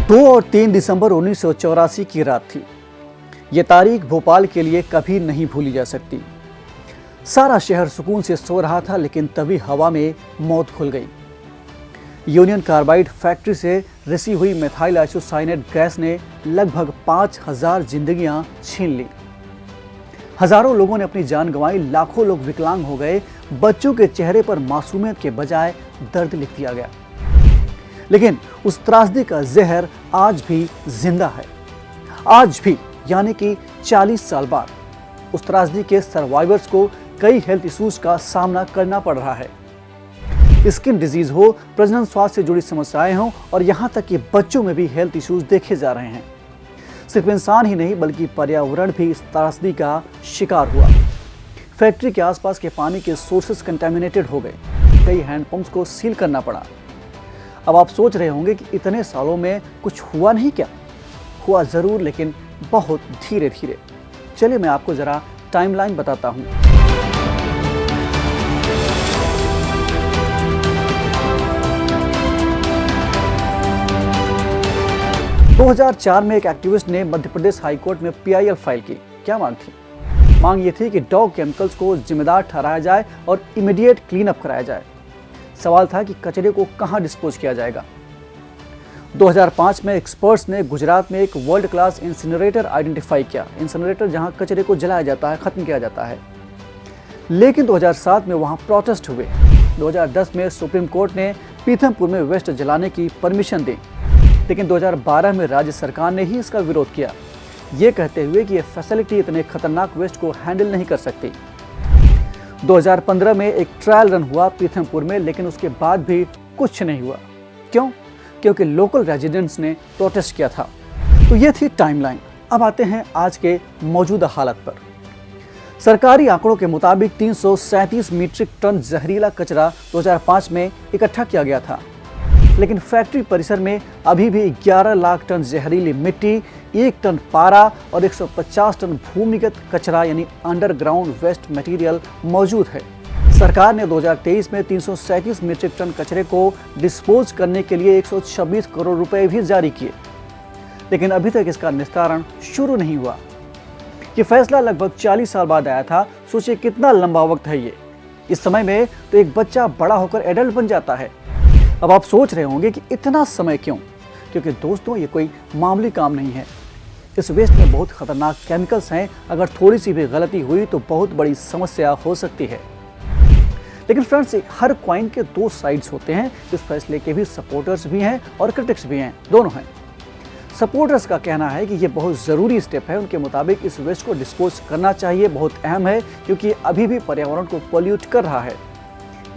2 और 3 दिसंबर 1984 की रात थी। ये तारीख भोपाल के लिए कभी नहीं भूली जा सकती। सारा शहर सुकून से सो रहा था, लेकिन तभी हवा में मौत घुल गई। यूनियन कार्बाइड फैक्ट्री से रिसी हुई मेथाइल आइसोसाइनेट गैस ने लगभग 5000 जिंदगियां छीन ली। हजारों लोगों ने अपनी जान गंवाई, लाखों लोग विकलांग हो गए। बच्चों के चेहरे पर मासूमियत के बजाय दर्द लिख दिया गया। लेकिन उस त्रासदी का जहर आज भी जिंदा है। आज भी, यानी कि 40 साल बाद, उस त्रासदी के सर्वाइवर्स को कई हेल्थ इश्यूज का सामना करना पड़ रहा है। स्किन डिजीज हो, प्रजनन स्वास्थ्य से जुड़ी समस्याएं हों और यहाँ तक कि बच्चों में भी हेल्थ इश्यूज देखे जा रहे हैं। सिर्फ इंसान ही नहीं, बल्कि पर्यावरण भी इस त्रासदी का शिकार हुआ। फैक्ट्री के आसपास के पानी के सोर्सेस कंटेमिनेटेड हो गए। कई हैंडपंप्स को सील करना पड़ा। अब आप सोच रहे होंगे कि इतने सालों में कुछ हुआ नहीं क्या? हुआ जरूर, लेकिन बहुत धीरे धीरे। चलिए मैं आपको जरा टाइमलाइन बताता हूं। दो 2004 में एक एक्टिविस्ट ने मध्य प्रदेश हाईकोर्ट में PIL फाइल की। क्या मांग थी? मांग ये थी कि डॉग केमिकल्स को जिम्मेदार ठहराया जाए और इमीडिएट क्लीन अप कराया जाए। सवाल था कि कचरे को कहां डिस्पोज किया जाएगा। 2005 में एक्सपर्ट्स ने गुजरात में एक वर्ल्ड क्लास इंसिनरेटर आइडेंटिफाई किया। इंसिनरेटर जहां कचरे को जलाया जाता है, खत्म किया जाता है। लेकिन 2007 में वहां प्रोटेस्ट हुए। 2010 में सुप्रीम कोर्ट ने पीथमपुर में वेस्ट जलाने की परमिशन दी, लेकिन 2012 में राज्य सरकार ने ही इसका विरोध किया, ये कहते हुए कि ये फैसिलिटी इतने खतरनाक वेस्ट को हैंडल नहीं कर सकती। 2015 में एक ट्रायल रन हुआ पीथमपुर में, लेकिन उसके बाद भी कुछ नहीं हुआ। क्यों? क्योंकि लोकल रेजिडेंट्स ने प्रोटेस्ट किया था। तो ये थी टाइमलाइन। अब आते हैं आज के मौजूदा हालत पर। सरकारी आंकड़ों के मुताबिक 337 मीट्रिक टन जहरीला कचरा 2005 में इकट्ठा किया गया था, लेकिन फैक्ट्री परिसर में अभी भी 11 लाख टन जहरीली मिट्टी, 1 टन पारा और 150 टन भूमिगत कचरा यानी अंडरग्राउंड वेस्ट मटेरियल मौजूद है। सरकार ने 2023 में 337 मीट्रिक टन कचरे को डिस्पोज करने के लिए 126 करोड़ रुपए भी जारी किए, लेकिन अभी तक इसका निस्तारण शुरू नहीं हुआ। ये फैसला लगभग 40 साल बाद आया था। सोचिए कितना लंबा वक्त है ये। इस समय में तो एक बच्चा बड़ा होकर एडल्ट बन जाता है। अब आप सोच रहे होंगे कि इतना समय क्यों? क्योंकि दोस्तों, ये कोई मामूली काम नहीं है। इस वेस्ट में बहुत खतरनाक केमिकल्स हैं। अगर थोड़ी सी भी गलती हुई तो बहुत बड़ी समस्या हो सकती है। लेकिन फ्रेंड्स, हर कॉइन के 2 साइड्स होते हैं। इस फैसले के भी सपोर्टर्स भी हैं और क्रिटिक्स भी हैं, दोनों हैं। सपोर्टर्स का कहना है कि ये बहुत ज़रूरी स्टेप है। उनके मुताबिक इस वेस्ट को डिस्पोज करना चाहिए, बहुत अहम है, क्योंकि अभी भी पर्यावरण को पोल्यूट कर रहा है।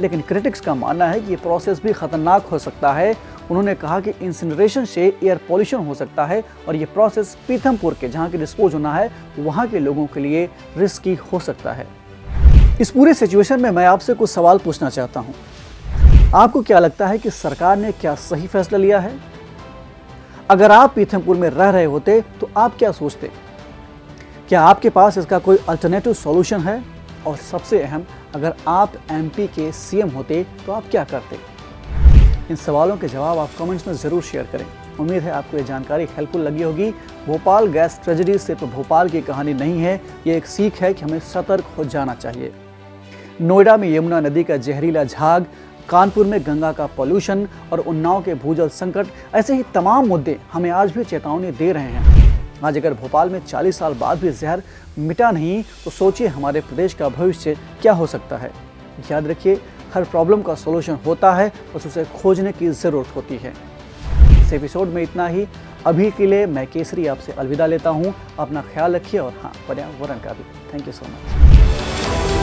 लेकिन क्रिटिक्स का मानना है कि ये प्रोसेस भी खतरनाक हो सकता है। उन्होंने कहा कि इंसिनरेशन से एयर पॉल्यूशन हो सकता है और ये प्रोसेस पीथमपुर के, जहाँ के डिस्पोज होना है, वहाँ के लोगों के लिए रिस्की हो सकता है। इस पूरे सिचुएशन में मैं आपसे कुछ सवाल पूछना चाहता हूँ। आपको क्या लगता है कि सरकार ने क्या सही फैसला लिया है? अगर आप पीथमपुर में रह रहे होते तो आप क्या सोचते? क्या आपके पास इसका कोई अल्टरनेटिव सॉल्यूशन है? और सबसे अहम, अगर आप MP के CM होते तो आप क्या करते? इन सवालों के जवाब आप कमेंट्स में ज़रूर शेयर करें। उम्मीद है आपको ये जानकारी हेल्पफुल लगी होगी। भोपाल गैस ट्रेजेडी सिर्फ भोपाल की कहानी नहीं है, ये एक सीख है कि हमें सतर्क हो जाना चाहिए। नोएडा में यमुना नदी का जहरीला झाग, कानपुर में गंगा का पॉल्यूशन और उन्नाव के भूजल संकट, ऐसे ही तमाम मुद्दे हमें आज भी चेतावनी दे रहे हैं। आज अगर भोपाल में 40 साल बाद भी जहर मिटा नहीं, तो सोचिए हमारे प्रदेश का भविष्य क्या हो सकता है। याद रखिए, हर प्रॉब्लम का सॉल्यूशन होता है, बस उसे खोजने की ज़रूरत होती है। इस एपिसोड में इतना ही। अभी के लिए मैं केसरी आपसे अलविदा लेता हूँ। अपना ख्याल रखिए और हाँ, पर्यावरण का भी। Thank you so much.